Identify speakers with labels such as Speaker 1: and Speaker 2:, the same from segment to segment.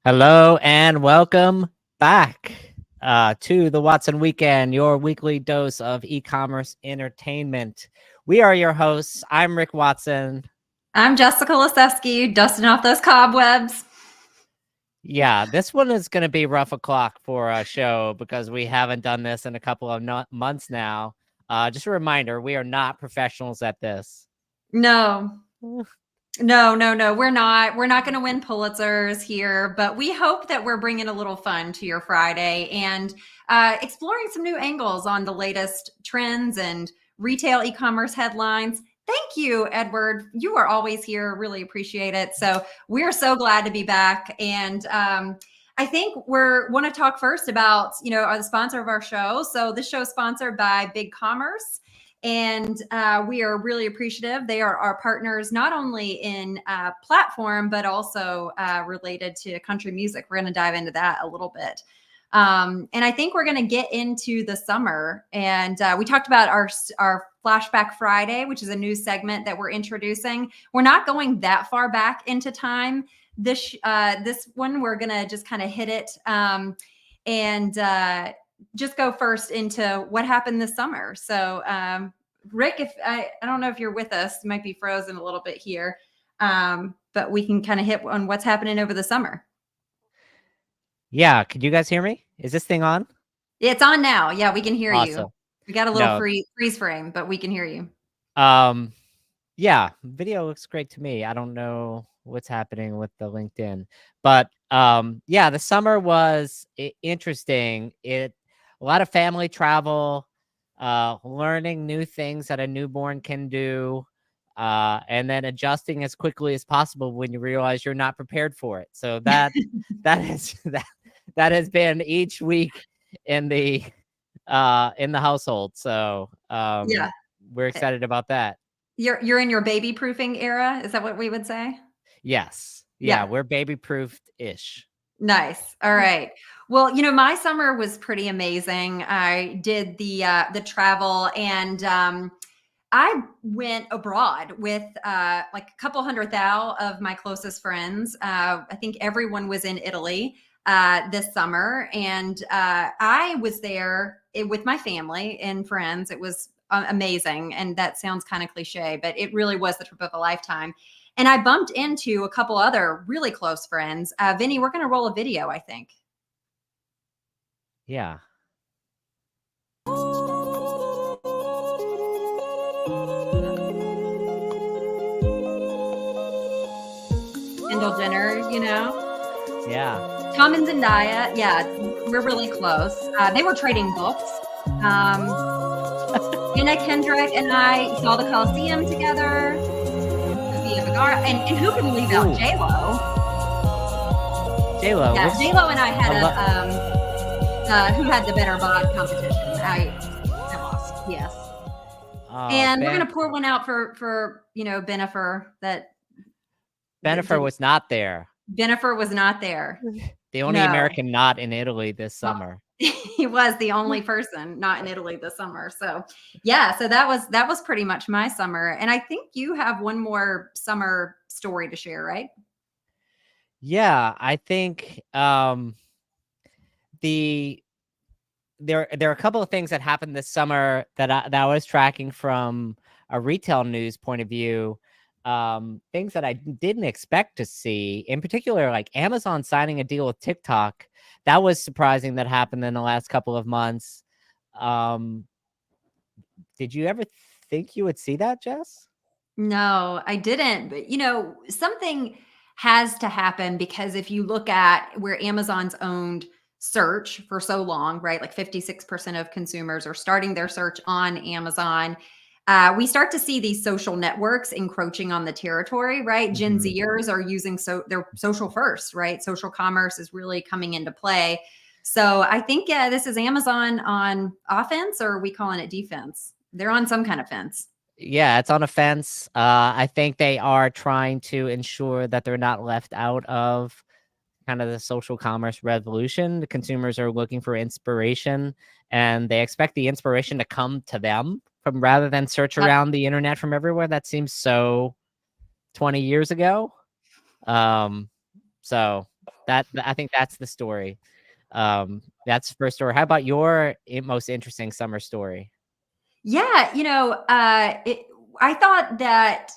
Speaker 1: Hello and welcome back to the Watson Weekend, your weekly dose of e-commerce entertainment. We are your hosts. I'm Rick Watson.
Speaker 2: I'm Jessica Lisewski, dusting off those cobwebs.
Speaker 1: Yeah, this one is going to be rough o'clock for a show because we haven't done this in a couple of months now. Just a reminder, we are not professionals at this.
Speaker 2: No. No. We're not going to win Pulitzers here, but we hope that we're bringing a little fun to your Friday and exploring some new angles on the latest trends and retail e-commerce headlines. Thank you, Edward. You are always here. Really appreciate it. So we're so glad to be back. And I think want to talk first about, the sponsor of our show. So this show is sponsored by BigCommerce. And we are really appreciative. They are our partners, not only in platform, but also related to country music. We're going to dive into that a little bit. And I think we're going to get into the summer. And we talked about our Flashback Friday, which is a new segment that we're introducing. We're not going that far back into time. This one, we're going to just kind of hit it and just go first into what happened this summer. So, Rick, if I don't know if you're with us, you might be frozen a little bit here, but we can kind of hit on what's happening over the summer.
Speaker 1: Yeah, can you guys hear me? Is this thing on?
Speaker 2: It's on now. Yeah, we can hear
Speaker 1: Awesome.
Speaker 2: you. We got a little freeze frame, but we can hear you.
Speaker 1: Yeah, video looks great to me. I don't know what's happening with the LinkedIn, but yeah, the summer was interesting. A lot of family travel, learning new things that a newborn can do, and then adjusting as quickly as possible when you realize you're not prepared for it. So that has been each week in the household. So
Speaker 2: yeah,
Speaker 1: we're excited about that.
Speaker 2: You're in your baby proofing era. Is that what we would say?
Speaker 1: Yes. Yeah. We're baby proofed ish.
Speaker 2: Nice. All right. Well, my summer was pretty amazing. I did the travel and I went abroad with like a couple hundred thou of my closest friends. I think everyone was in Italy this summer, and I was there with my family and friends. It was amazing, and that sounds kind of cliche, but it really was the trip of a lifetime. And I bumped into a couple other really close friends. Vinny, we're going to roll a video, I think.
Speaker 1: Yeah.
Speaker 2: Kendall Jenner,
Speaker 1: Yeah.
Speaker 2: Tom and Zendaya. Yeah, we're really close. They were trading books. Anna Kendrick and I saw the Coliseum together. And who can leave out J-Lo?
Speaker 1: J-Lo.
Speaker 2: Yeah, J-Lo and I had who had the better bod competition. I lost. Yes. And we're gonna pour one out for Bennifer.
Speaker 1: Bennifer was not there.
Speaker 2: Bennifer was not there.
Speaker 1: The only American not in Italy this summer.
Speaker 2: He was the only person not in Italy this summer. So yeah, so that was pretty much my summer. And I think you have one more summer story to share, right?
Speaker 1: Yeah, I think there are a couple of things that happened this summer that I was tracking from a retail news point of view. Things that I didn't expect to see, in particular, like Amazon signing a deal with TikTok. That was surprising. That happened in the last couple of months. Did you ever think you would see that, Jess?
Speaker 2: No, I didn't. But something has to happen, because if you look at where Amazon's owned search for so long, right? Like 56% of consumers are starting their search on Amazon. We start to see these social networks encroaching on the territory, right?
Speaker 1: Mm-hmm.
Speaker 2: Gen Zers are using their social first, right? Social commerce is really coming into play. So I think this is Amazon on offense, or are we calling it defense? They're on some kind of fence.
Speaker 1: Yeah, it's on a fence. I think they are trying to ensure that they're not left out of kind of the social commerce revolution. The consumers are looking for inspiration, and they expect the inspiration to come to them rather than search around the internet from everywhere. That seems so 20 years ago. So I think that's the story. That's the first story. How about your most interesting summer story?
Speaker 2: Yeah, I thought that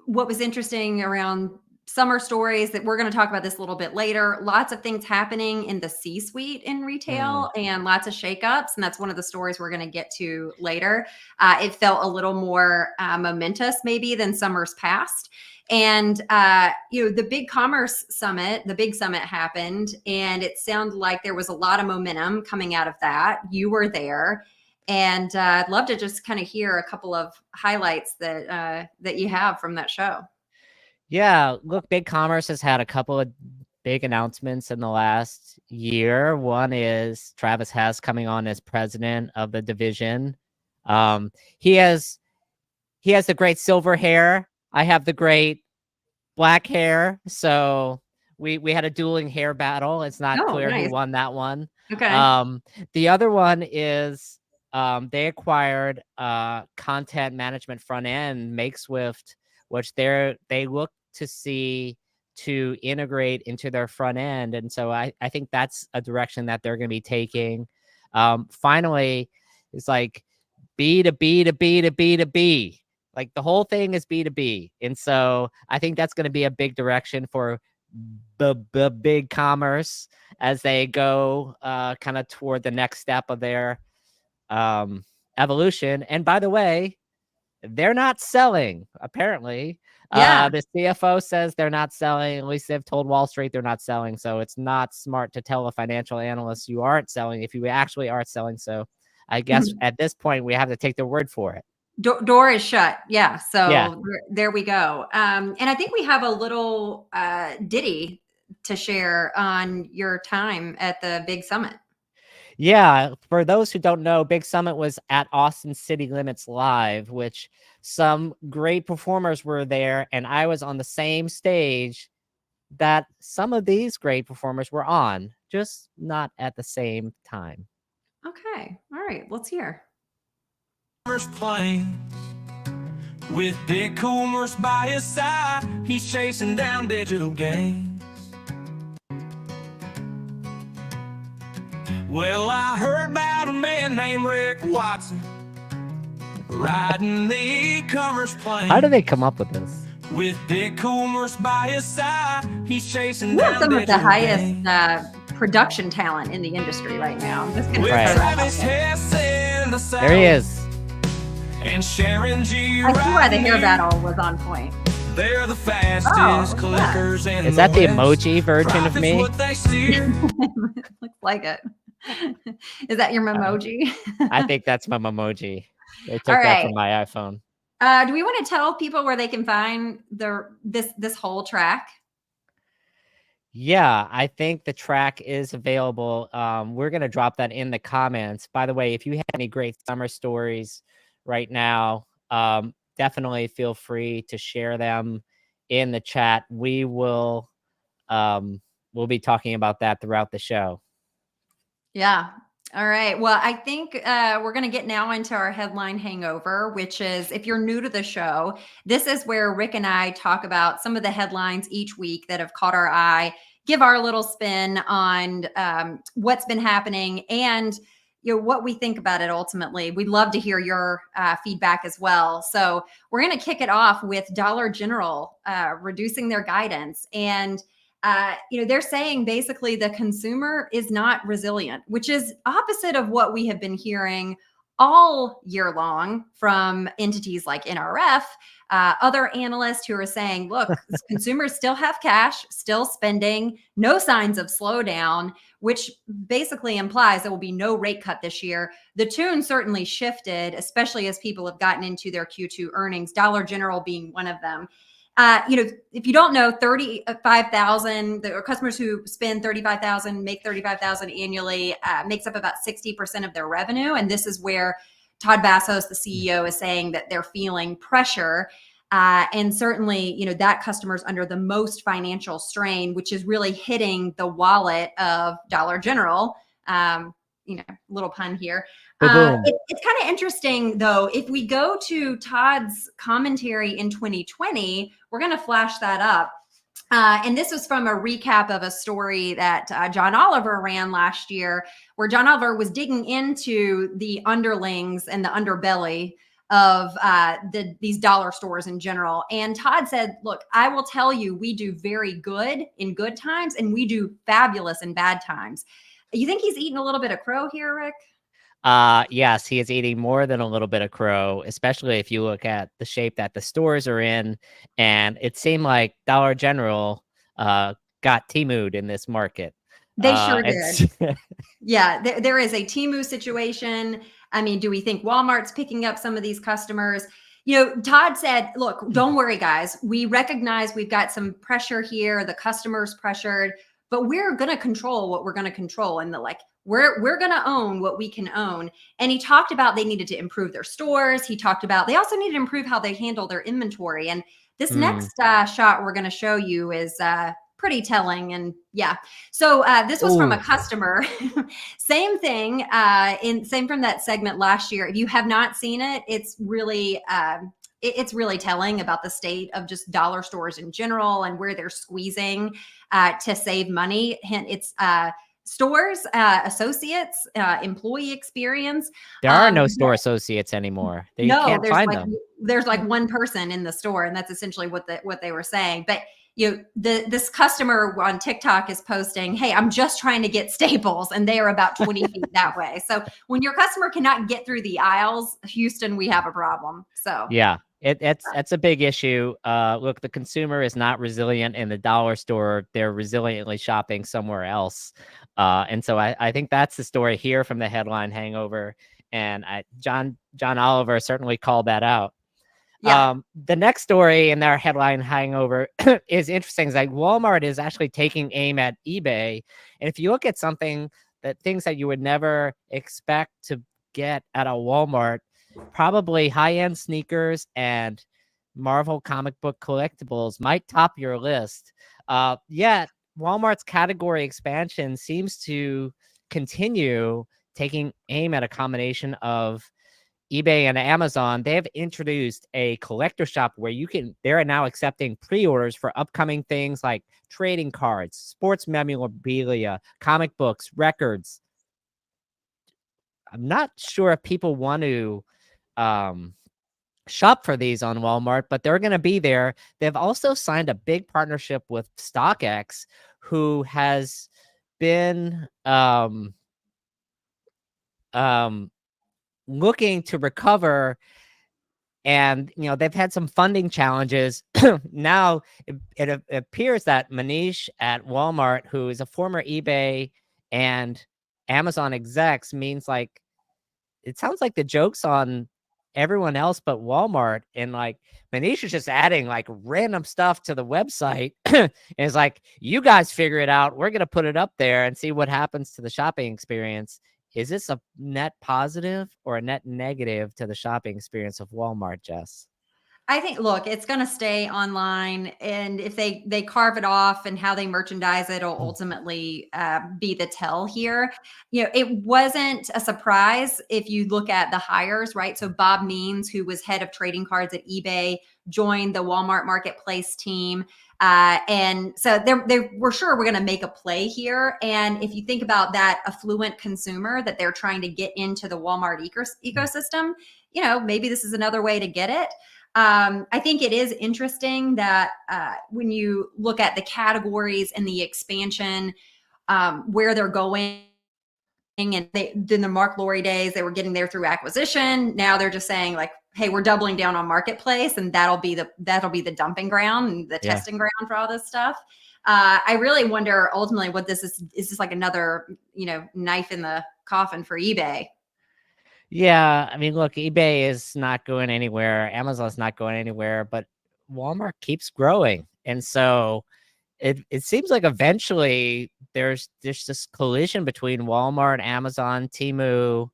Speaker 2: what was interesting around summer stories that we're going to talk about this a little bit later. Lots of things happening in the C-suite in
Speaker 1: Mm.
Speaker 2: retail and lots of shakeups. And that's one of the stories we're going to get to later. It felt a little more momentous maybe than summers past. And, the big commerce summit, the big summit happened, and it sounded like there was a lot of momentum coming out of that. You were there. And I'd love to just kind of hear a couple of highlights that you have from that show.
Speaker 1: Yeah, look, Big Commerce has had a couple of big announcements in the last year. One is Travis Hess coming on as president of the division. Um, he has the great silver hair. I have the great black hair. So we had a dueling hair battle. It's not
Speaker 2: Oh,
Speaker 1: clear who
Speaker 2: nice.
Speaker 1: won that one.
Speaker 2: Okay.
Speaker 1: The other one is they acquired content management front end MakeSwift, which they look to see to integrate into their front end. And so I think that's a direction that they're going to be taking. Finally, it's like B to B to B to B to B. Like the whole thing is B2B. And so I think that's going to be a big direction for the big commerce as they go kind of toward the next step of their evolution. And by the way, they're not selling, apparently.
Speaker 2: Yeah.
Speaker 1: The CFO says they're not selling. At least they've told Wall Street they're not selling. So it's not smart to tell a financial analyst you aren't selling if you actually are selling. So I guess at this point, we have to take their word for it.
Speaker 2: Door is shut. Yeah.
Speaker 1: Yeah.
Speaker 2: So there we go. And I think we have a little ditty to share on your time at the big summit.
Speaker 1: Yeah, for those who don't know, Big Summit was at Austin City Limits Live, which some great performers were there, and I was on the same stage that some of these great performers were on, just not at the same time.
Speaker 2: Okay. All right. Let's hear.
Speaker 3: Playing with Big Commerce by his side, he's chasing down digital gains. Well, I heard about a man named Rick Watson riding the e-commerce plane.
Speaker 1: How do they come up with this?
Speaker 3: With Big Commerce by his side, he's chasing
Speaker 2: We have
Speaker 3: down
Speaker 2: some of the
Speaker 3: digital
Speaker 2: highest
Speaker 3: gains.
Speaker 2: production talent in the industry right now. I'm just going to
Speaker 1: Right.
Speaker 2: throw that out
Speaker 3: Travis
Speaker 2: there.
Speaker 3: Hess in the South,
Speaker 1: There he is.
Speaker 3: and Sharon G.
Speaker 2: I see why the
Speaker 3: riding
Speaker 2: hair
Speaker 3: in.
Speaker 2: battle was on point.
Speaker 3: They're the fastest
Speaker 2: Oh,
Speaker 3: clickers in
Speaker 1: Is that the
Speaker 3: West.
Speaker 1: emoji version of
Speaker 3: Profit's
Speaker 1: me?
Speaker 3: what they steer.
Speaker 2: Looks like it. Is that your memoji?
Speaker 1: I think that's my emoji. They took
Speaker 2: All
Speaker 1: that
Speaker 2: right.
Speaker 1: from my iPhone.
Speaker 2: Do we want to tell people where they can find this whole track?
Speaker 1: Yeah, I think the track is available. We're going to drop that in the comments. By the way, if you have any great summer stories right now, definitely feel free to share them in the chat. We will we'll be talking about that throughout the show.
Speaker 2: Yeah. All right. Well, I think we're going to get now into our headline hangover, which is, if you're new to the show, this is where Rick and I talk about some of the headlines each week that have caught our eye, give our little spin on what's been happening, and what we think about it ultimately. We'd love to hear your feedback as well. So we're going to kick it off with Dollar General reducing their guidance. And they're saying basically the consumer is not resilient, which is opposite of what we have been hearing all year long from entities like NRF, other analysts who are saying, look, consumers still have cash, still spending, no signs of slowdown, which basically implies there will be no rate cut this year. The tune certainly shifted, especially as people have gotten into their Q2 earnings, Dollar General being one of them. If you don't know, 35,000, the customers who spend 35,000, make 35,000 annually, makes up about 60% of their revenue. And this is where Todd Vassos, the CEO, is saying that they're feeling pressure. And certainly, that customer's under the most financial strain, which is really hitting the wallet of Dollar General. Little pun here. It's kind of interesting, though. If we go to Todd's commentary in 2020, we're going to flash that up. And this was from a recap of a story that John Oliver ran last year, where John Oliver was digging into the underlings and the underbelly of these dollar stores in general. And Todd said, look, I will tell you, we do very good in good times and we do fabulous in bad times. You think he's eating a little bit of crow here, Rick?
Speaker 1: Yes, he is eating more than a little bit of crow, especially if you look at the shape that the stores are in. And it seemed like Dollar General got Temu'd in this market.
Speaker 2: They sure
Speaker 1: It's
Speaker 2: did. Yeah, there is a Temu situation. I mean, do we think Walmart's picking up some of these customers? Todd said, look, don't worry, guys. We recognize we've got some pressure here. The customer's pressured, but we're going to control what we're going to control. And we're going to own what we can own. And he talked about they needed to improve their stores. He talked about they also need to improve how they handle their inventory. And this next shot we're going to show you is pretty telling. And yeah, so this was from a customer. Same thing, same from that segment last year. If you have not seen it, it's really telling about the state of just dollar stores in general and where they're squeezing to save money. It's stores, associates, employee experience.
Speaker 1: There are no store associates anymore. You can't find them.
Speaker 2: There's like one person in the store, and that's essentially what they were saying. But this customer on TikTok is posting, hey, I'm just trying to get staples, and they are about 20 feet that way. So when your customer cannot get through the aisles, Houston, we have a problem. So
Speaker 1: yeah, it's a big issue. Look, the consumer is not resilient in the dollar store. They're resiliently shopping somewhere else. And so I think that's the story here from the headline Hangover. And John Oliver certainly called that out.
Speaker 2: Yeah.
Speaker 1: The next story in their headline Hangover is interesting. It's like Walmart is actually taking aim at eBay. And if you look at things that you would never expect to get at a Walmart, probably high-end sneakers and Marvel comic book collectibles might top your list. Yet Walmart's category expansion seems to continue taking aim at a combination of eBay and Amazon. They have introduced a collector shop where they're now accepting pre-orders for upcoming things like trading cards, sports memorabilia, comic books, records. I'm not sure if people want to shop for these on Walmart, but they're going to be there. They've also signed a big partnership with StockX, who has been looking to recover, and they've had some funding challenges. Now it appears that Manish at Walmart, who is a former eBay and Amazon execs, means like it sounds like the joke's on everyone else but Walmart, and like Manish is just adding like random stuff to the website and it's like, you guys figure it out, we're gonna put it up there and see what happens to the shopping experience. Is this a net positive or a net negative to the shopping experience of Walmart, Jess?
Speaker 2: I think, look, it's going to stay online, and if they carve it off and how they merchandise it will ultimately be the tell here. It wasn't a surprise if you look at the hires, right? So Bob Means, who was head of trading cards at eBay, joined the Walmart Marketplace team. And so we're sure we're going to make a play here. And if you think about that affluent consumer that they're trying to get into the Walmart ecosystem, maybe this is another way to get it. I think it is interesting that when you look at the categories and the expansion, where they're going, and in the Mark Lowry days, they were getting there through acquisition. Now they're just saying like, hey, we're doubling down on Marketplace, and that'll be the dumping ground and the testing ground for all this stuff. I really wonder ultimately what this is. Is this like another, knife in the coffin for eBay?
Speaker 1: Yeah, I mean, look, eBay is not going anywhere. Amazon's not going anywhere, but Walmart keeps growing. And so it seems like eventually there's this collision between Walmart, Amazon, Temu,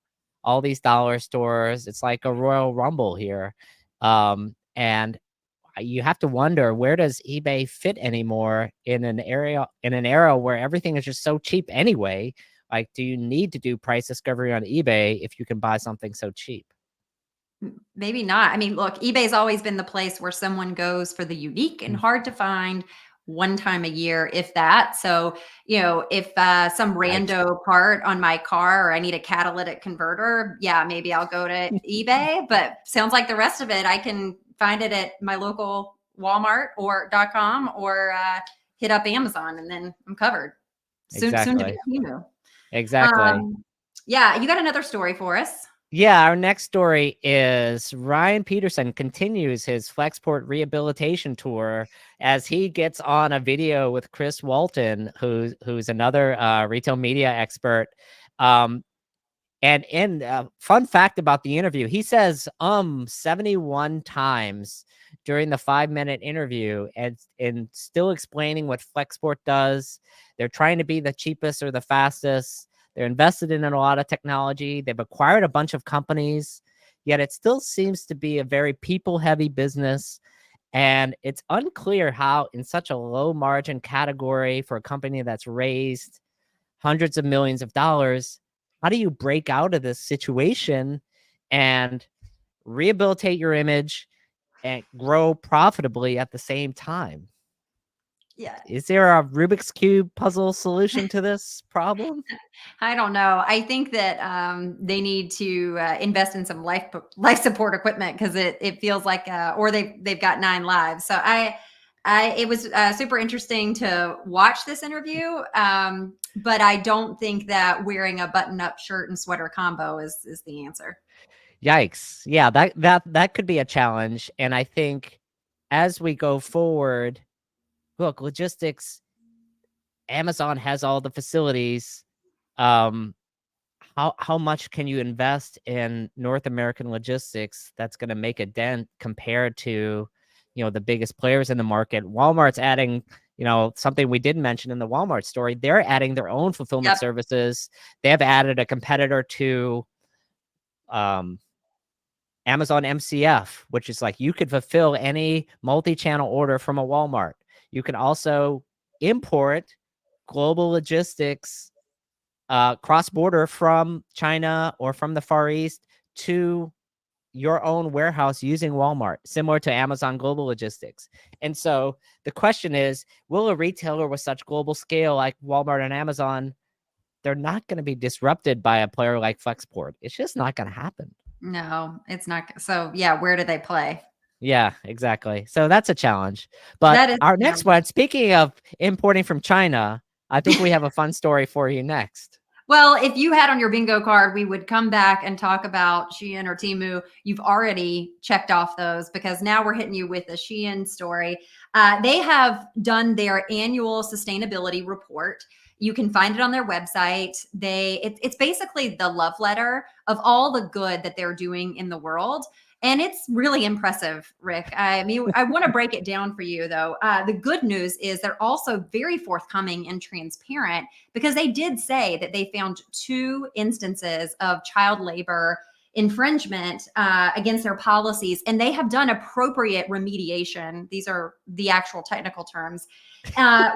Speaker 1: all these dollar stores. It's like a Royal Rumble here. And you have to wonder, where does eBay fit anymore in an era where everything is just so cheap anyway? Like, do you need to do price discovery on eBay if you can buy something so cheap?
Speaker 2: Maybe not. I mean, look, eBay's always been the place where someone goes for the unique and hard to find, one time a year, if that. So, if some
Speaker 1: Yikes.
Speaker 2: rando part on my car, or I need a catalytic converter, yeah, maybe I'll go to eBay. But sounds like the rest of it, I can find it at my local Walmart or .com, or hit up Amazon, and then I'm covered. Soon to be
Speaker 1: Exactly.
Speaker 2: Temu.
Speaker 1: Exactly.
Speaker 2: Yeah, you got another story for us.
Speaker 1: Yeah, our next story is Ryan Peterson continues his Flexport rehabilitation tour as he gets on a video with Chris Walton, who's another retail media expert. And in fun fact about the interview, he says 71 times during the 5-minute interview, and still explaining what Flexport does. They're trying to be the cheapest or the fastest. They're invested in a lot of technology. They've acquired a bunch of companies, yet it still seems to be a very people-heavy business. And it's unclear how, in such a low margin category for a company that's raised hundreds of millions of dollars, how do you break out of this situation and rehabilitate your image and grow profitably at the same time?
Speaker 2: Yeah.
Speaker 1: Is there a Rubik's Cube puzzle solution to this problem?
Speaker 2: I don't know. I think that they need to invest in some life support equipment, because it feels like, or they've got 9 lives. So it was super interesting to watch this interview, but I don't think that wearing a button-up shirt and sweater combo is the answer.
Speaker 1: Yikes. Yeah, that could be a challenge. And I think as we go forward, look, logistics, Amazon has all the facilities. How much can you invest in North American logistics that's going to make a dent compared to, the biggest players in the market? Walmart's adding, something we didn't mention in the Walmart story. They're adding their own fulfillment
Speaker 2: Yep.
Speaker 1: services. They have added a competitor to Amazon MCF, which is like you could fulfill any multi-channel order from a Walmart. You can also import global logistics cross-border from China or from the Far East to your own warehouse using Walmart, similar to Amazon Global Logistics. And so the question is, will a retailer with such global scale like Walmart and Amazon, they're not going to be disrupted by a player like Flexport? It's just not going to happen.
Speaker 2: No, it's not. So yeah, where do they play?
Speaker 1: Yeah, exactly. So that's a challenge. But
Speaker 2: That is
Speaker 1: our next one, speaking of importing from China, I think we have a fun story for you next.
Speaker 2: Well, if you had on your bingo card, we would come back and talk about Shein or Temu. You've already checked off those, because now we're hitting you with a Shein story. They have done their annual sustainability report. You can find it on their website. It's basically the love letter of all the good that they're doing in the world. And it's really impressive, Rick. I mean, I want to break it down for you, though. The good news is they're also very forthcoming and transparent, because they did say that they found 2 instances of child labor infringement against their policies, and they have done appropriate remediation. These are the actual technical terms,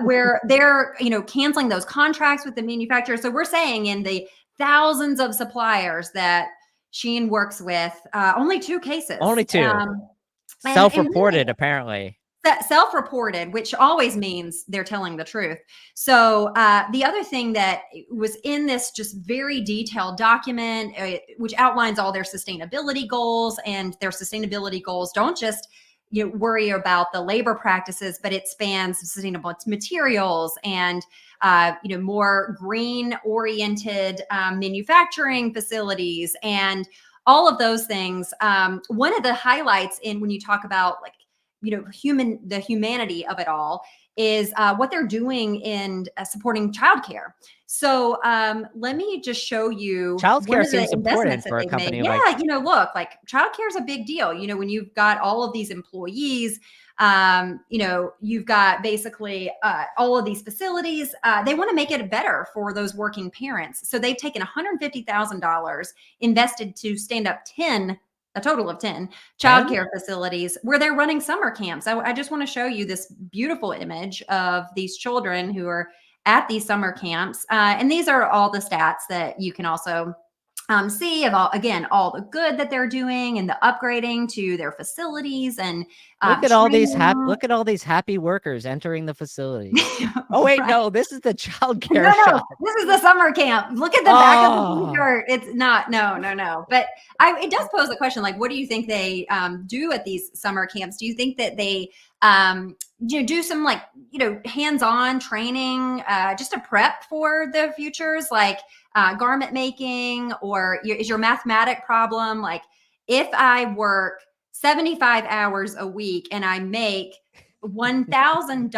Speaker 2: where they're canceling those contracts with the manufacturer. So we're saying in the thousands of suppliers that Shein works with, only 2 cases.
Speaker 1: Only 2. Self-reported, apparently.
Speaker 2: Self-reported, which always means they're telling the truth. So the other thing that was in this just very detailed document, which outlines all their sustainability goals, and their sustainability goals don't just worry about the labor practices, but it spans sustainable materials and more green-oriented manufacturing facilities and all of those things. One of the highlights in when you talk about the humanity of it all is what they're doing in supporting childcare. So let me just show you
Speaker 1: Childcare seems important for a company like.
Speaker 2: Yeah, look, like childcare is a big deal. When you've got all of these employees, you've got basically all of these facilities. They want to make it better for those working parents. So they've taken $150,000, invested to stand up a total of 10 childcare facilities where they're running summer camps. I just want to show you this beautiful image of these children who are at these summer camps. And these are all the stats that you can also see of all the good that they're doing and the upgrading to their facilities and training.
Speaker 1: Look at all these happy workers entering the facility. Oh wait,
Speaker 2: Right.
Speaker 1: no, this is the child care
Speaker 2: No,
Speaker 1: shot.
Speaker 2: this is the summer camp. Look at the back of the t-shirt. It's not, no. But it does pose the question, like, what do you think they do at these summer camps? Do you think that they do some like, hands-on training just to prep for the futures, like garment making, or is your mathematic problem like, if I work 75 hours a week and I make 1,000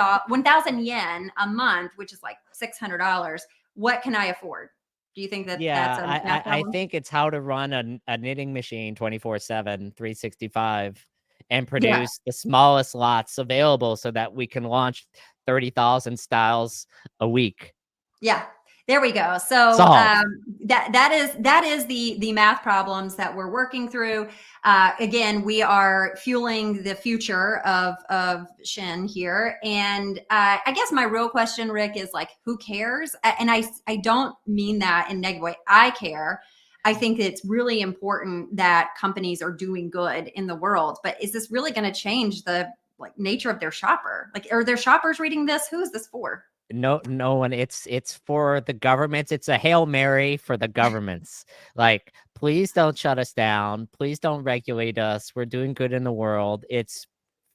Speaker 2: yen a month, which is like $600, what can I afford? Do you think that that's a math
Speaker 1: I
Speaker 2: problem?
Speaker 1: think it's how to run a knitting machine 24/7, 365, and
Speaker 2: Yeah.
Speaker 1: produce the smallest lots available so that we can launch 30,000 styles a week.
Speaker 2: Yeah, there we go. So
Speaker 1: Solve.
Speaker 2: that is the math problems that we're working through. Again, we are fueling the future of Shin here, and I guess my real question, Rick, is like, who cares? And I don't mean that in a negative way. I care. I think it's really important that companies are doing good in the world, but is this really going to change the like nature of their shopper? Like, are their shoppers reading this? Who is this for?
Speaker 1: No one. It's for the governments. It's a Hail Mary for the governments. Like, please don't shut us down. Please don't regulate us. We're doing good in the world. It's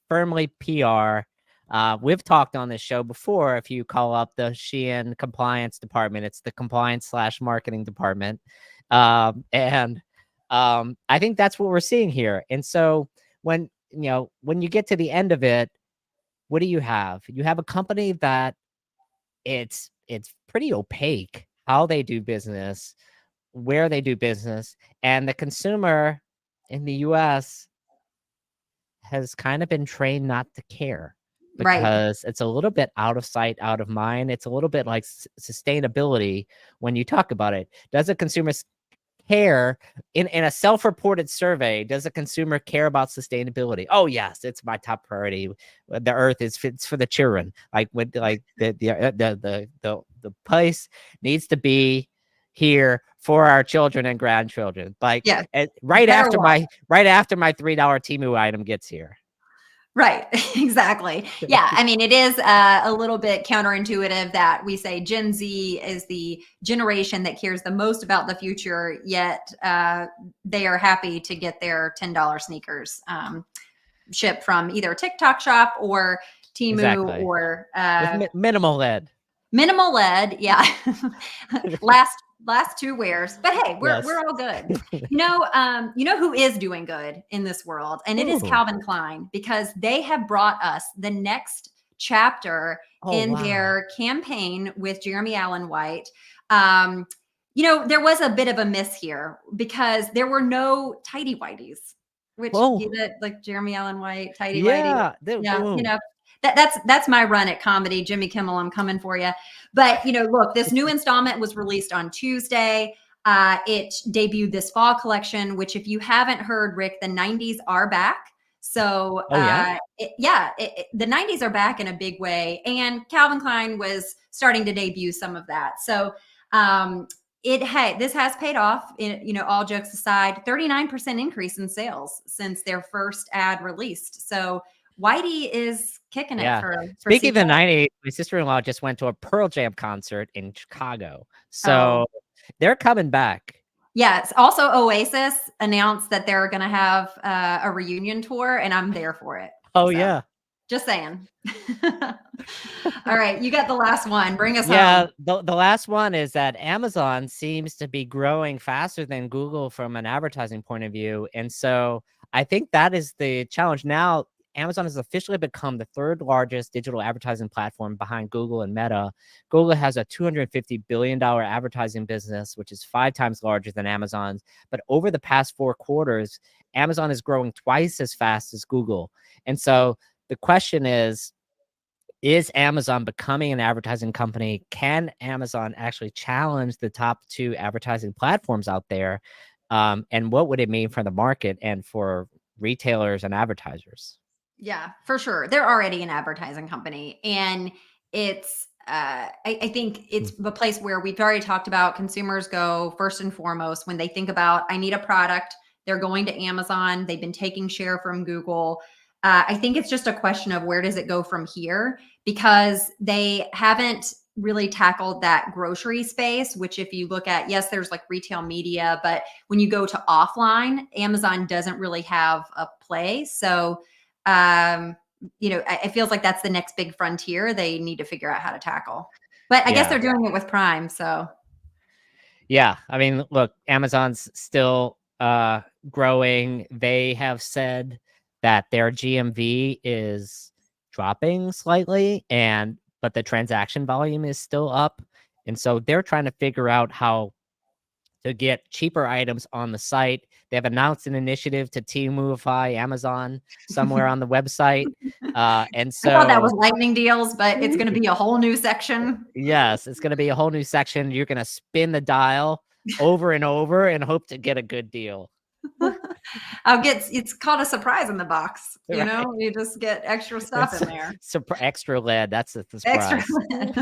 Speaker 1: firmly PR. We've talked on this show before. If you call up the Shein compliance department, it's the compliance/marketing department. And I think that's what we're seeing here. And so when you get to the end of it, what do you have? You have a company that it's pretty opaque how they do business, where they do business, and the consumer in the US has kind of been trained not to care
Speaker 2: Right.
Speaker 1: because it's a little bit out of sight, out of mind. It's a little bit like sustainability when you talk about it. Does a consumer care in a self-reported survey? Does a consumer care about sustainability? Oh yes, it's my top priority. The earth is fits for the children. Like with like the place needs to be here for our children and grandchildren. Like
Speaker 2: Yeah.
Speaker 1: right
Speaker 2: Better
Speaker 1: after
Speaker 2: watch.
Speaker 1: my $3 Temu item gets here.
Speaker 2: Right. Exactly. Yeah. I mean, it is a little bit counterintuitive that we say Gen Z is the generation that cares the most about the future, yet they are happy to get their $10 sneakers shipped from either a TikTok shop or Temu
Speaker 1: Exactly.
Speaker 2: or
Speaker 1: With minimal lead.
Speaker 2: minimal lead. Yeah. last two wears, but hey, we're all good. You know who is doing good in this world, and it is
Speaker 1: Ooh.
Speaker 2: Calvin Klein, because they have brought us the next chapter in their campaign with Jeremy Allen White. There was a bit of a miss here because there were no tidy whities, which like Jeremy Allen White tidy whitey. Yeah, that's my run at comedy. Jimmy Kimmel, I'm coming for you. But look, this new installment was released on Tuesday. It debuted this fall collection, which, if you haven't heard, Rick, the 90s are back. So the 90s are back in a big way, and Calvin Klein was starting to debut some of that. So this has paid off. All jokes aside, 39% increase in sales since their first ad released. So Whitey is kicking it for
Speaker 1: Speaking of the
Speaker 2: CK.
Speaker 1: 90s, my sister-in-law just went to a Pearl Jam concert in Chicago. So they're coming back.
Speaker 2: Yes. Also, Oasis announced that they're going to have a reunion tour, and I'm there for it.
Speaker 1: Oh, yeah.
Speaker 2: Just saying. All right. You got the last one. Bring us home.
Speaker 1: Yeah. The last one is that Amazon seems to be growing faster than Google from an advertising point of view. And so I think that is the challenge. Now, Amazon has officially become the third largest digital advertising platform behind Google and Meta. Google has a $250 billion advertising business, which is 5 times larger than Amazon's. But over the past 4 quarters, Amazon is growing twice as fast as Google. And so the question is Amazon becoming an advertising company? Can Amazon actually challenge the top 2 advertising platforms out there? And what would it mean for the market and for retailers and advertisers?
Speaker 2: Yeah, for sure. They're already an advertising company, and it's I think it's the place where we've already talked about consumers go first and foremost when they think about, I need a product, they're going to Amazon. They've been taking share from Google. I think it's just a question of where does it go from here, because they haven't really tackled that grocery space, which if you look at, yes, there's like retail media, but when you go to offline, Amazon doesn't really have a play. So, it feels like that's the next big frontier they need to figure out how to tackle. But I guess they're doing it with Prime. So
Speaker 1: yeah, I mean, look, Amazon's still growing. They have said that their GMV is dropping slightly, but the transaction volume is still up. And so they're trying to figure out how to get cheaper items on the site. They've announced an initiative to Teamify Amazon somewhere on the website. And
Speaker 2: I thought that was
Speaker 1: so,
Speaker 2: lightning deals, but it's going to be a whole new section.
Speaker 1: yes, it's going to be a whole new section. You're going to spin the dial over and over and hope to get a good deal.
Speaker 2: It's called a surprise in the box. You know, you just get extra stuff in there.
Speaker 1: Extra lead. That's the
Speaker 2: Extra
Speaker 1: surprise.
Speaker 2: lead.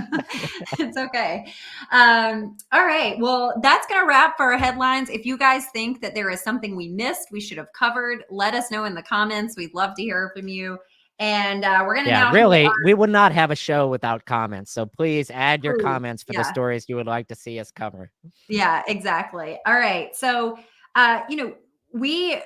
Speaker 2: It's okay. All right. Well, that's going to wrap for our headlines. If you guys think that there is something we missed, we should have covered, let us know in the comments. We'd love to hear from you. And we're going to now.
Speaker 1: Really, we would not have a show without comments. So please add your comments for the stories you would like to see us cover.
Speaker 2: Yeah, exactly. All right. So, we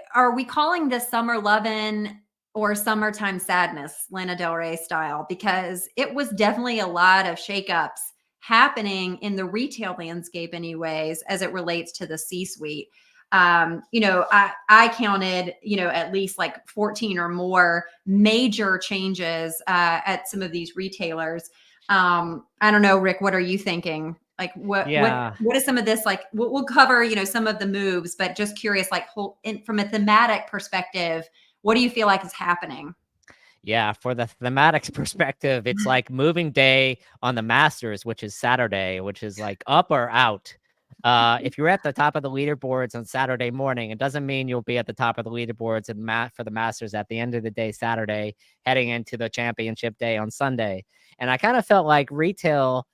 Speaker 2: calling this summer lovin' or summertime sadness, Lana Del Rey style, because it was definitely a lot of shakeups happening in the retail landscape anyways, as it relates to the C-suite. I counted, at least like 14 or more major changes at some of these retailers. I don't know, Rick, what are you thinking? Like what is some of this, like we'll cover, some of the moves, but just curious, like from a thematic perspective, what do you feel like is happening?
Speaker 1: Yeah, for the thematic perspective, it's like moving day on the Masters, which is Saturday, which is like up or out. If you're at the top of the leaderboards on Saturday morning, it doesn't mean you'll be at the top of the leaderboards for the Masters at the end of the day, Saturday, heading into the championship day on Sunday. And I kind of felt like retail,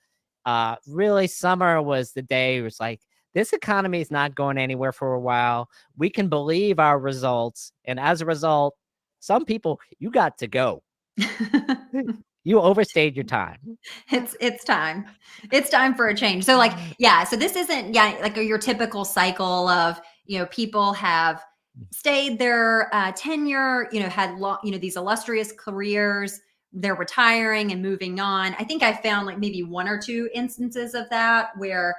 Speaker 1: really summer was the day it was like, this economy is not going anywhere for a while. We can believe our results. And as a result, some people, you got to go. You overstayed your time.
Speaker 2: It's time. It's time for a change. So so this isn't like your typical cycle of, people have stayed their tenure, had these illustrious careers, they're retiring and moving on. I think I found like maybe one or two instances of that where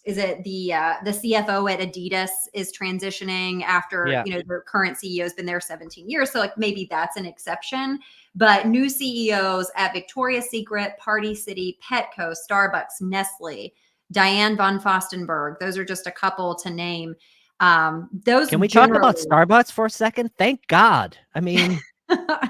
Speaker 2: is it the CFO at Adidas is transitioning after their current CEO has been there 17 years, so like maybe that's an exception. But new CEOs at Victoria's Secret, Party City, Petco, Starbucks, Nestle, Diane von Furstenberg, those are just a couple to name. Those
Speaker 1: Can we talk about Starbucks for a second? Thank God. I mean,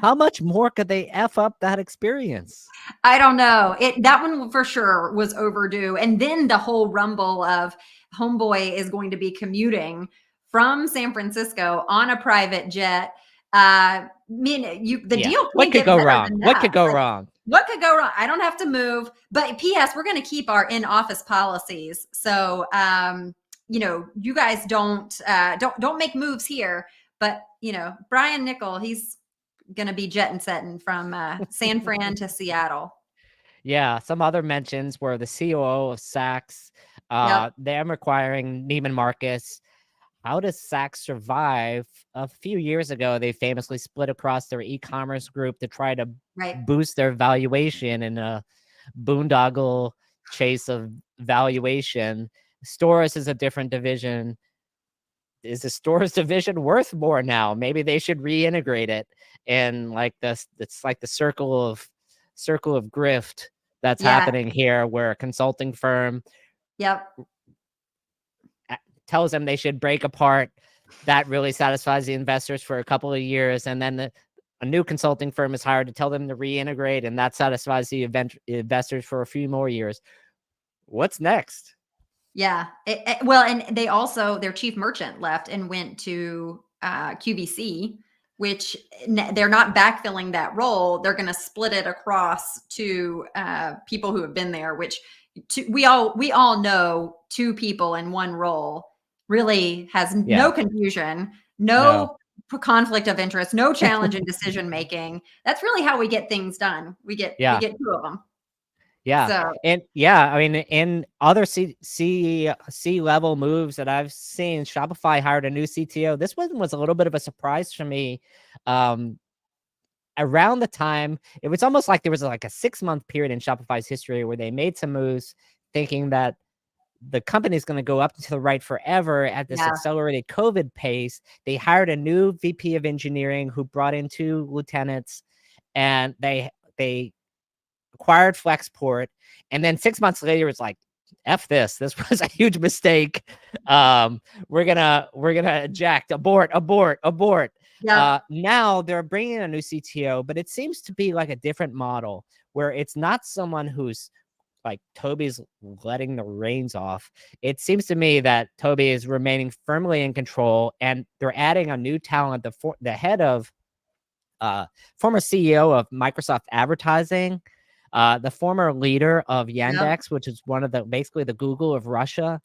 Speaker 1: how much more could they F up that experience?
Speaker 2: I don't know. That one for sure was overdue. And then the whole rumble of Homeboy is going to be commuting from San Francisco on a private jet. Deal.
Speaker 1: What could go wrong? What could go wrong?
Speaker 2: What could go wrong? I don't have to move. But P.S. We're going to keep our in-office policies. So, you guys don't make moves here. But Brian Nickel, he's going to be jetting setting from San Fran to Seattle.
Speaker 1: Yeah, some other mentions were the COO of Saks, them requiring Neiman Marcus. How does Saks survive? A few years ago, they famously split across their e-commerce group to try to boost their valuation in a boondoggle chase of valuation. Stores is a different division. Is the stores division worth more now? Maybe they should reintegrate it. And like this, it's like the circle of grift that's happening here, where a consulting firm tells them they should break apart. That really satisfies the investors for a couple of years, and then a new consulting firm is hired to tell them to reintegrate, and that satisfies the investors for a few more years. What's next?
Speaker 2: Yeah. And they also, their chief merchant left and went to QVC, which they're not backfilling that role. They're going to split it across to people who have been there, which we all know 2 people in one role really has no confusion, no conflict of interest, no challenge in decision making. That's really how we get things done. We get 2 of them.
Speaker 1: Yeah.
Speaker 2: So,
Speaker 1: And I mean, in other C-level moves that I've seen, Shopify hired a new CTO. This one was a little bit of a surprise for me. Around the time, it was almost like there was like a 6-month period in Shopify's history where they made some moves thinking that the company is going to go up to the right forever at this accelerated COVID pace. They hired a new VP of engineering who brought in 2 lieutenants, and they acquired Flexport, and then 6 months later, it's like, F this. This was a huge mistake. We're gonna eject, abort.
Speaker 2: yeah.
Speaker 1: Now they're bringing in a new CTO, but it seems to be like a different model where it's not someone who's like Toby's letting the reins off. It seems to me that Toby is remaining firmly in control, and they're adding a new talent. The head of former CEO of Microsoft Advertising, the former leader of Yandex, which is one of basically the Google of Russia.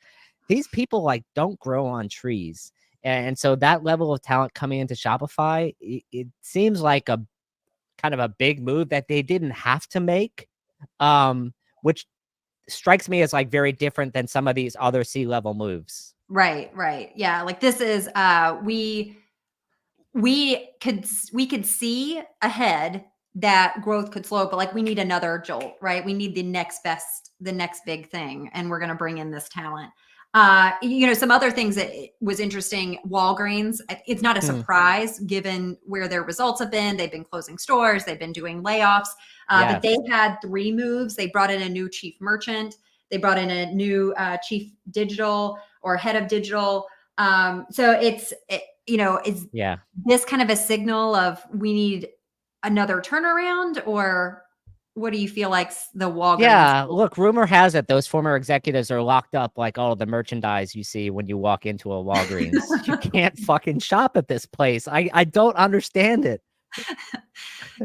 Speaker 1: These people like don't grow on trees. And so that level of talent coming into Shopify, it seems like a kind of a big move that they didn't have to make, which strikes me as like very different than some of these other C-level moves.
Speaker 2: Right. Yeah. Like this is we could see ahead that growth could slow, but like we need another jolt, right? We need the next big thing, and we're going to bring in this talent. Some other things that was interesting. Walgreens, it's not a surprise given where their results have been. They've been closing stores, they've been doing layoffs, but they've had 3 moves. They brought in a new chief merchant, they brought in a new chief digital or head of digital. So is this kind of a signal of we need another turnaround, or what do you feel like the Walgreens?
Speaker 1: Yeah, look, rumor has it those former executives are locked up like all of the merchandise you see when you walk into a Walgreens. You can't fucking shop at this place. I don't understand it.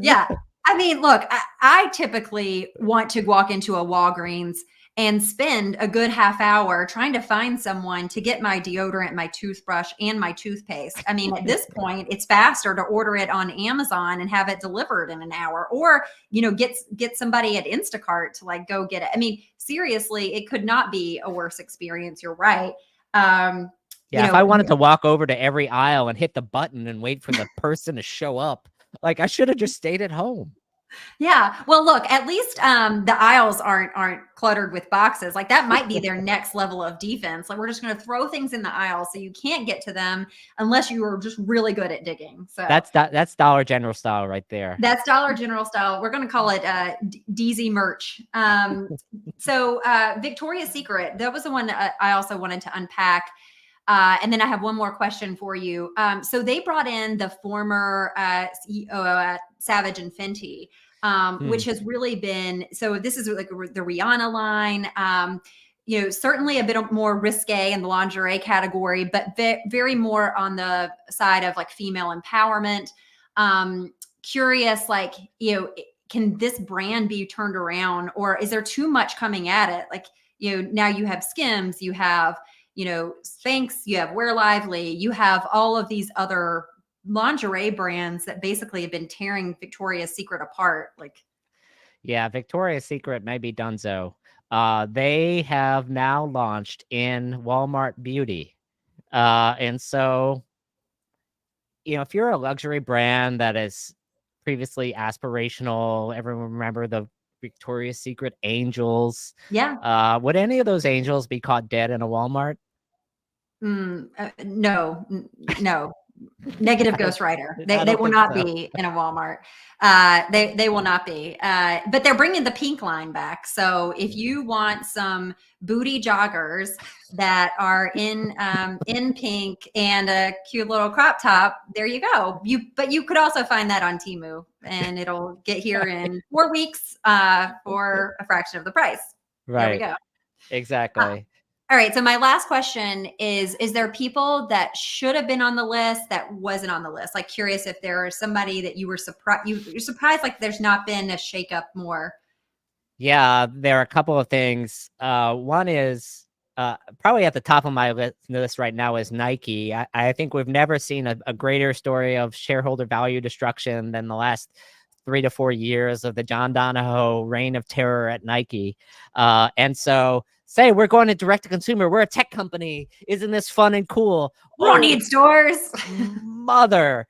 Speaker 2: Yeah. I mean, look, I typically want to walk into a Walgreens and spend a good half hour trying to find someone to get my deodorant, my toothbrush, and my toothpaste. I mean, at this point, it's faster to order it on Amazon and have it delivered in an hour, or, get somebody at Instacart to like go get it. I mean, seriously, it could not be a worse experience. You're right.
Speaker 1: If I wanted to walk over to every aisle and hit the button and wait for the person to show up, like I should have just stayed at home.
Speaker 2: Yeah. Well, look, at least the aisles aren't cluttered with boxes. Like that might be their next level of defense. Like we're just going to throw things in the aisle so you can't get to them unless you are just really good at digging. So
Speaker 1: that's Dollar General style right there.
Speaker 2: That's Dollar General style. We're going to call it DZ merch. So Victoria's Secret, that was the one that I also wanted to unpack. And then I have one more question for you. So they brought in the former CEO at Savage and Fenty, which has really been, so this is like the Rihanna line, certainly a bit more risque in the lingerie category, but very more on the side of like female empowerment. Curious, like, can this brand be turned around, or is there too much coming at it? Like, now you have Skims, you have, Spanx, you have Wear Lively, you have all of these other lingerie brands that basically have been tearing Victoria's Secret apart. Like,
Speaker 1: yeah, Victoria's Secret may be donezo. They have now launched in Walmart Beauty. And so, if you're a luxury brand that is previously aspirational, everyone remember the Victoria's Secret angels.
Speaker 2: Yeah.
Speaker 1: Would any of those angels be caught dead in a Walmart?
Speaker 2: No. Negative ghostwriter. They will not be in a Walmart. They will not be. But they're bringing the pink line back. So if you want some booty joggers that are in pink and a cute little crop top, there you go. But you could also find that on Temu, and it'll get here in 4 weeks for a fraction of the price.
Speaker 1: Right.
Speaker 2: There we go.
Speaker 1: Exactly.
Speaker 2: All right. So my last question is there people that should have been on the list that wasn't on the list? Like, curious if there is somebody that you were surprised, you're surprised like there's not been a shakeup more.
Speaker 1: Yeah, there are a couple of things. One is probably at the top of my list right now is Nike. I think we've never seen a greater story of shareholder value destruction than the last 3 to 4 years of the John Donahoe reign of terror at Nike. And so say we're going to direct to consumer. We're a tech company. Isn't this fun and cool?
Speaker 2: We don't need stores.
Speaker 1: Mother.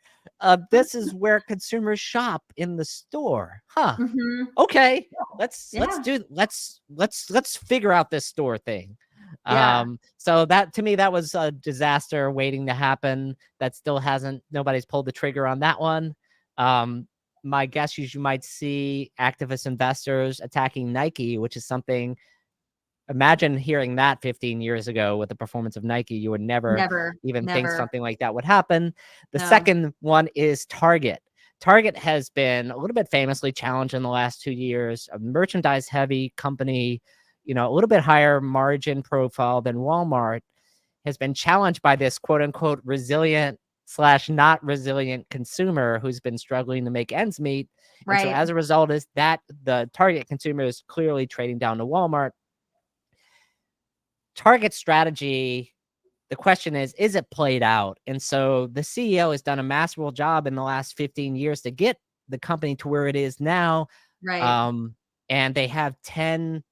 Speaker 1: This is where consumers shop, in the store. Huh.
Speaker 2: Mhm.
Speaker 1: Okay. Let's
Speaker 2: Yeah.
Speaker 1: let's figure out this store thing.
Speaker 2: Yeah.
Speaker 1: So that, to me, that was a disaster waiting to happen. That still nobody's pulled the trigger on that one. My guess is you might see activist investors attacking Nike, which is something. Imagine hearing that 15 years ago with the performance of Nike. You would never even think
Speaker 2: Never.
Speaker 1: something like that would happen. The
Speaker 2: No.
Speaker 1: second one is Target. Target has been a little bit famously challenged in the last 2 years. A merchandise heavy company, a little bit higher margin profile than Walmart, has been challenged by this quote unquote resilient / not resilient consumer who's been struggling to make ends meet. And so
Speaker 2: Right.
Speaker 1: as a result is that the Target consumer is clearly trading down to Walmart. Target strategy, the question is it played out? And so the CEO has done a masterful job in the last 15 years to get the company to where it is now.
Speaker 2: Right.
Speaker 1: And they have 10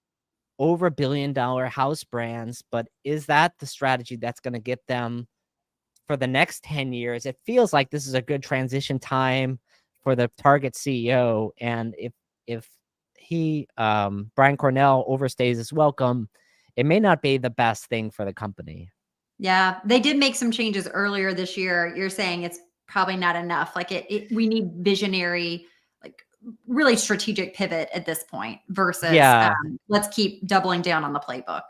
Speaker 1: over $1 billion house brands, but is that the strategy that's going to get them for the next 10 years? It feels like this is a good transition time for the Target CEO. And if he, Brian Cornell, overstays his welcome, it may not be the best thing for the company.
Speaker 2: Yeah. They did make some changes earlier this year. You're saying it's probably not enough. Like we need visionary, like really strategic pivot at this point versus let's keep doubling down on the playbook.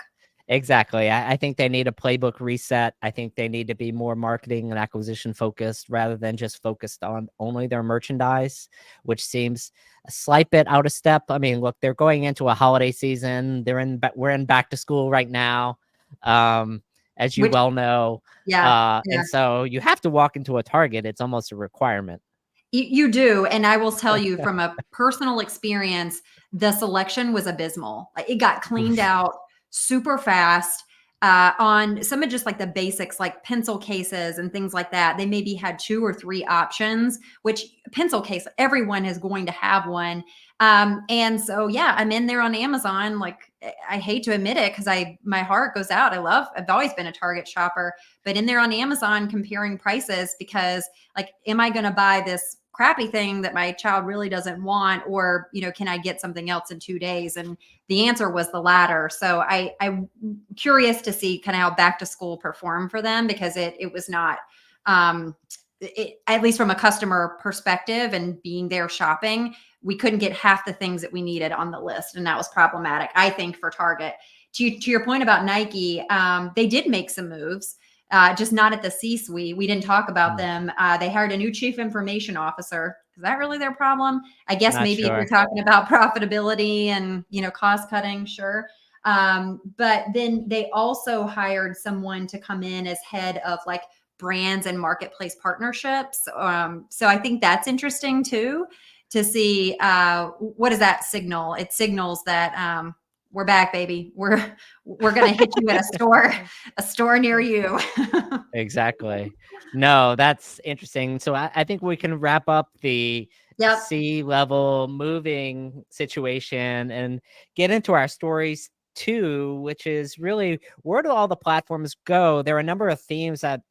Speaker 1: Exactly. I think they need a playbook reset. I think they need to be more marketing and acquisition focused rather than just focused on only their merchandise, which seems a slight bit out of step. I mean, look, they're going into a holiday season. We're in back to school right now, as you well know.
Speaker 2: Yeah.
Speaker 1: And so you have to walk into a Target. It's almost a requirement.
Speaker 2: You do. And I will tell you from a personal experience, the selection was abysmal. It got cleaned out super fast. On some of just like the basics, like pencil cases and things like that, they maybe had 2 or 3 options, which pencil case, everyone is going to have one. And so, yeah, I'm in there on Amazon. Like, I hate to admit it because my heart goes out. I've always been a Target shopper, but in there on Amazon comparing prices because like, am I going to buy this crappy thing that my child really doesn't want, or can I get something else in 2 days? And the answer was the latter. So I'm curious to see kind of how back to school performed for them, because it was not at least from a customer perspective and being there shopping, we couldn't get half the things that we needed on the list, and that was problematic, I think, for Target. To your point about Nike, they did make some moves. Just not at the C-suite. We didn't talk about them. They hired a new chief information officer. Is that really their problem? I guess
Speaker 1: Not
Speaker 2: maybe
Speaker 1: sure.
Speaker 2: if you're talking about profitability and cost cutting, sure. But then they also hired someone to come in as head of like brands and marketplace partnerships. So I think that's interesting too, to see what does that signal. It signals that we're back, baby. We're gonna hit you at a store near you.
Speaker 1: Exactly. No, that's interesting. So I think we can wrap up the
Speaker 2: Yep.
Speaker 1: C-level moving situation and get into our stories too, which is really, where do all the platforms go? There are a number of themes that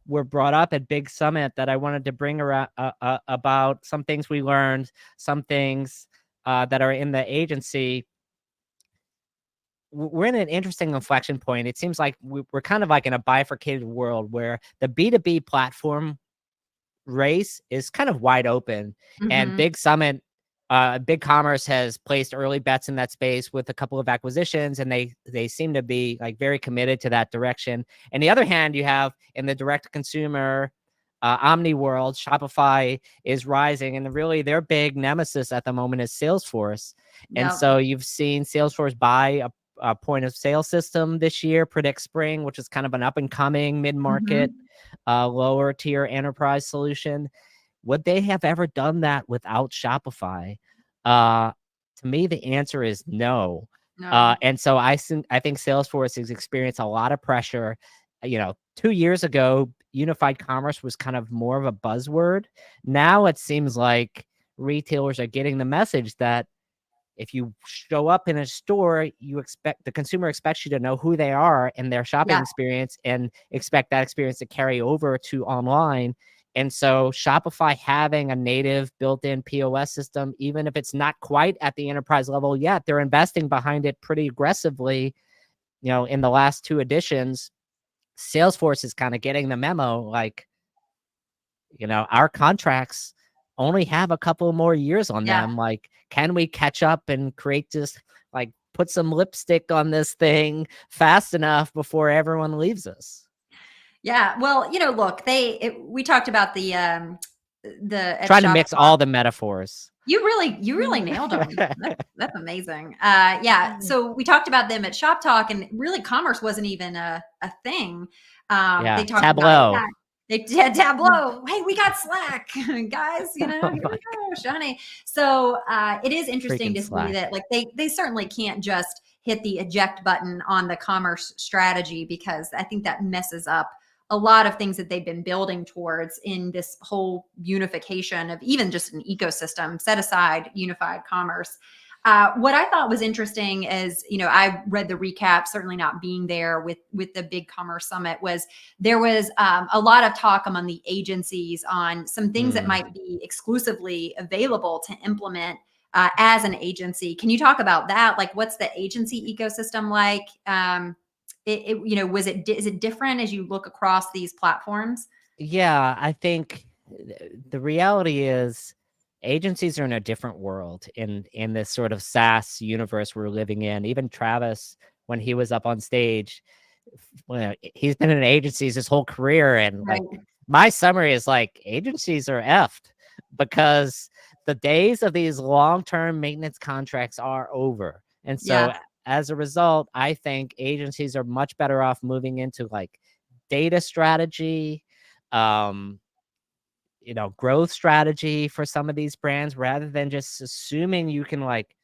Speaker 1: were brought up at Big Summit that I wanted to bring around about some things we learned, some things that are in the agency. We're in an interesting inflection point. It seems like we're kind of like in a bifurcated world where the B2B platform race is kind of wide open. And Big Summit, BigCommerce has placed early bets in that space with a couple of acquisitions, and they seem to be like very committed to that direction. And the other hand, you have in the direct consumer omni world, Shopify is rising, and really their big nemesis at the moment is Salesforce. And so you've seen Salesforce buy point of sale system this year, Predict Spring, which is kind of an up and coming mid-market, lower tier enterprise solution. Would they have ever done that without Shopify? To me, the answer is no.
Speaker 2: No.
Speaker 1: And so I think Salesforce has experienced a lot of pressure. 2 years ago, unified commerce was kind of more of a buzzword. Now it seems like retailers are getting the message that if you show up in a store, the consumer expects you to know who they are and their shopping experience, and expect that experience to carry over to online. And so Shopify having a native built-in POS system, even if it's not quite at the enterprise level yet, they're investing behind it pretty aggressively. In the last 2 editions, Salesforce is kind of getting the memo, like, our contracts only have a couple more years on them. Like, can we catch up and create just like put some lipstick on this thing fast enough before everyone leaves us?
Speaker 2: Yeah. Well, look, we talked about the
Speaker 1: trying to mix all the metaphors.
Speaker 2: You really nailed them. That's amazing. Yeah. So we talked about them at Shop Talk, and really commerce wasn't even a thing. They talked
Speaker 1: Tableau.
Speaker 2: about they did Tableau. Hey, we got Slack, guys. Here we go, shiny. So it is interesting to see that, like, they certainly can't just hit the eject button on the commerce strategy, because I think that messes up a lot of things that they've been building towards in this whole unification of even just an ecosystem, set aside unified commerce. What I thought was interesting is, I read the recap, certainly not being there with the big commerce summit, was there was a lot of talk among the agencies on some things that might be exclusively available to implement as an agency. Can you talk about that? Like, what's the agency ecosystem like? Is it different as you look across these platforms?
Speaker 1: Yeah, I think the reality is agencies are in a different world in this sort of SaaS universe we're living in. Even Travis, when he was up on stage, he's been in agencies his whole career. And like, my summary is like, agencies are effed, because the days of these long-term maintenance contracts are over. And so as a result, I think agencies are much better off moving into like data strategy, growth strategy for some of these brands, rather than just assuming you can like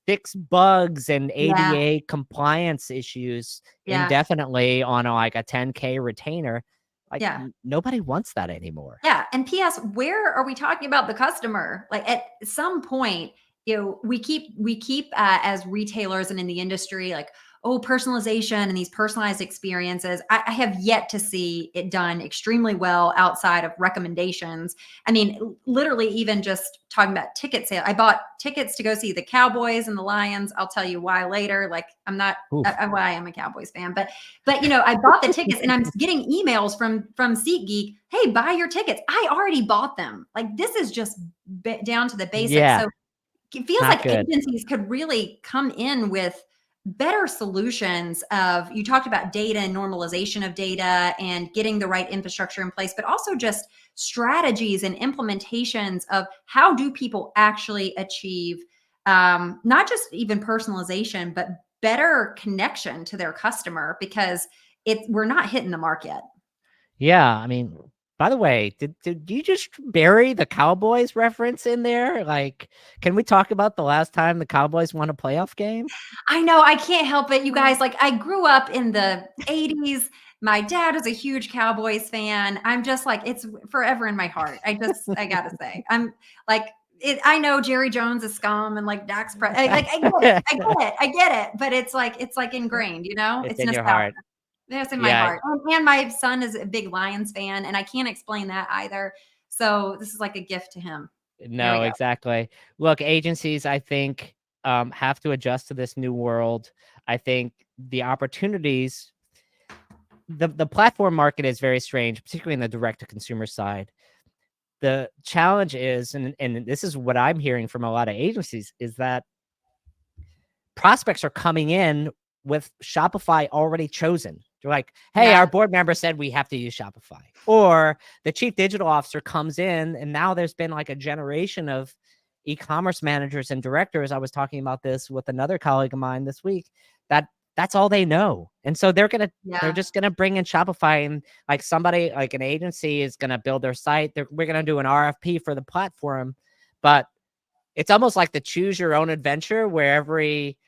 Speaker 1: fix bugs and ADA compliance issues indefinitely on like a 10K retainer. Like, nobody wants that anymore.
Speaker 2: Yeah. And PS, where are we talking about the customer? Like, at some point, we keep as retailers and in the industry, like, personalization and these personalized experiences. I have yet to see it done extremely well outside of recommendations. I mean, literally, even just talking about ticket sale. I bought tickets to go see the Cowboys and the Lions. I'll tell you why later. Like, I'm not, I am a Cowboys fan, but I bought the tickets, and I'm getting emails from SeatGeek. Hey, buy your tickets. I already bought them. Like, this is just down to the basics.
Speaker 1: Yeah.
Speaker 2: So it feels like agencies could really come in with better solutions of, you talked about data and normalization of data and getting the right infrastructure in place, but also just strategies and implementations of how do people actually achieve not just even personalization, but better connection to their customer, because we're not hitting the mark yet.
Speaker 1: Yeah. I mean, by the way, did you just bury the Cowboys reference in there? Like, can we talk about the last time the Cowboys won a playoff game?
Speaker 2: I know, I can't help it, you guys. Like, I grew up in the 80s. My dad is a huge Cowboys fan. I'm just like, it's forever in my heart. I gotta say, I'm like, I know Jerry Jones is scum and like Dax I get it. But it's like ingrained,
Speaker 1: It's in your heart.
Speaker 2: That's in my heart. And my son is a big Lions fan, and I can't explain that either. So this is like a gift to him.
Speaker 1: No, exactly. Look, agencies, I think, have to adjust to this new world. I think the opportunities, the platform market is very strange, particularly in the direct-to-consumer side. The challenge is, and this is what I'm hearing from a lot of agencies, is that prospects are coming in with Shopify already chosen. They're like, hey, our board member said we have to use Shopify. Or the chief digital officer comes in, and now there's been like a generation of e-commerce managers and directors. I was talking about this with another colleague of mine this week. that's all they know. And so they're
Speaker 2: Yeah.
Speaker 1: just gonna bring in Shopify, and like somebody like an agency is gonna build their site. We're gonna do an RFP for the platform, but it's almost like the choose your own adventure where every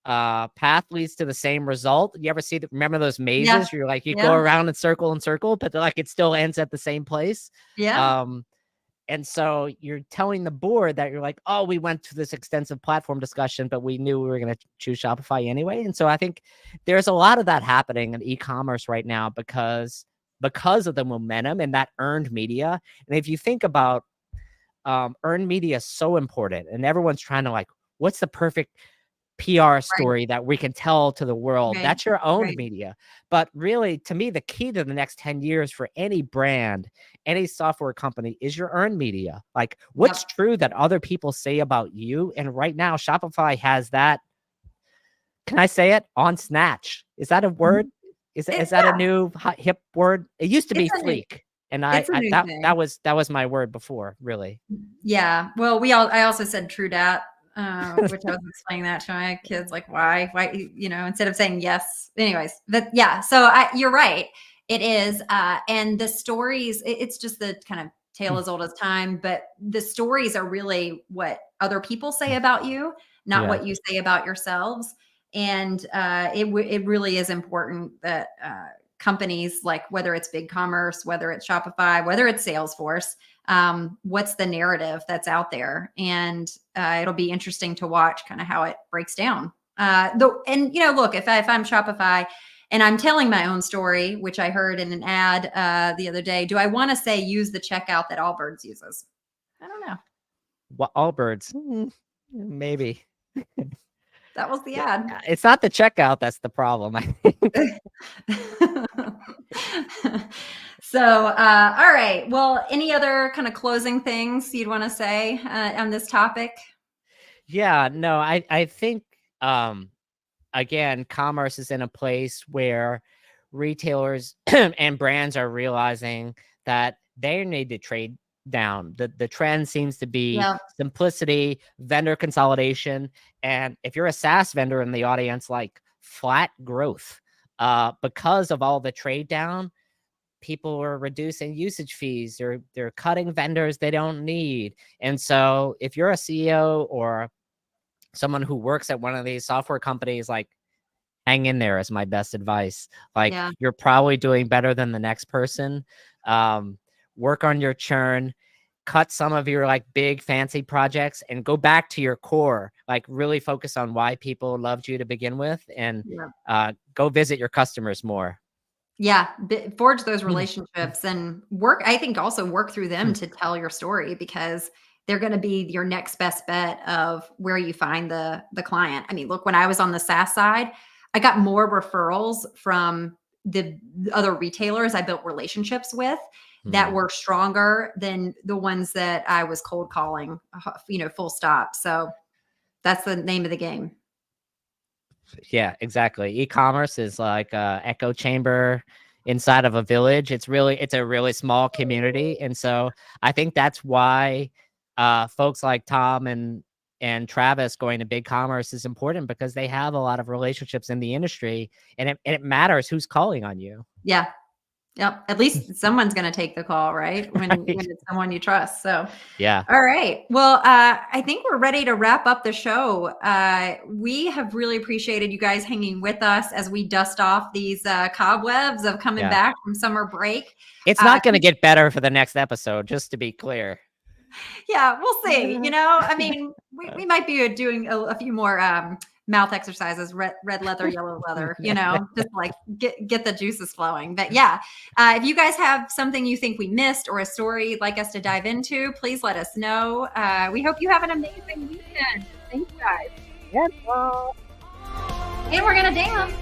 Speaker 1: path leads to the same result. You ever remember those mazes? You're like, you go
Speaker 2: Yeah.
Speaker 1: around in circle and circle, but like it still ends at the same place.
Speaker 2: Yeah.
Speaker 1: And so you're telling the board that you're like, oh, we went to this extensive platform discussion, but we knew we were going to choose Shopify anyway. And so I think there's a lot of that happening in e-commerce right now because of the momentum and that earned media. And if you think about earned media is so important, and everyone's trying to like, what's the perfect PR story that we can tell to the world?
Speaker 2: Right.
Speaker 1: That's your owned
Speaker 2: Right.
Speaker 1: media. But really, to me, the key to the next 10 years for any brand, any software company is your earned media. Like what's true that other people say about you. And right now, Shopify has that. Can I say it? On Snatch. Is that a word? Is that a new hip word? It used to be Fleek. And
Speaker 2: it's a new thing.
Speaker 1: that was my word before, really.
Speaker 2: Yeah. Well, I also said true dat, which I was explaining that to my kids, like why, instead of saying yes. Anyways, but yeah. So you're right. It is. And the stories, it's just the kind of tale as old as time, but the stories are really what other people say about you, not what you say about yourselves. And it really is important that companies, like whether it's BigCommerce, whether it's Shopify, whether it's Salesforce, what's the narrative that's out there? And it'll be interesting to watch kind of how it breaks down. Look, if I'm Shopify and I'm telling my own story, which I heard in an ad the other day, do I want to say use the checkout that Allbirds uses? I don't know.
Speaker 1: What Allbirds? Maybe.
Speaker 2: That was the ad.
Speaker 1: It's not the checkout that's the problem, I think.
Speaker 2: So, all right. Well, any other kind of closing things you'd want to say on this topic?
Speaker 1: Yeah, no, I think, again, commerce is in a place where retailers and brands are realizing that they need to trade down. The trend seems to be simplicity, vendor consolidation. And if you're a SaaS vendor in the audience, like flat growth, because of all the trade down, people are reducing usage fees. They're cutting vendors they don't need. And so if you're a CEO or someone who works at one of these software companies, like hang in there is my best advice. Like you're probably doing better than the next person. Work on your churn, cut some of your like big fancy projects and go back to your core, like really focus on why people loved you to begin with, and go visit your customers more.
Speaker 2: Yeah. Forge those relationships and work. I think also work through them to tell your story, because they're going to be your next best bet of where you find the client. I mean, look, when I was on the SaaS side, I got more referrals from the other retailers I built relationships with that were stronger than the ones that I was cold calling, full stop. So that's the name of the game.
Speaker 1: Yeah, exactly. E-commerce is like a echo chamber inside of a village. It's a really small community. And so I think that's why folks like Tom and Travis going to BigCommerce is important, because they have a lot of relationships in the industry, and it matters who's calling on you.
Speaker 2: Yeah. Yep. At least someone's going to take the call, right? When it's someone you trust. So,
Speaker 1: yeah.
Speaker 2: All right. Well, I think we're ready to wrap up the show. We have really appreciated you guys hanging with us as we dust off these cobwebs of coming back from summer break.
Speaker 1: It's not going to get better for the next episode, just to be clear.
Speaker 2: Yeah, we'll see. I mean, we might be doing a few more mouth exercises, red leather, yellow leather, just like get the juices flowing. But if you guys have something you think we missed or a story you'd like us to dive into, please let us know. We hope you have an amazing weekend. Thanks, guys.
Speaker 1: Yeah.
Speaker 2: And we're going to dance.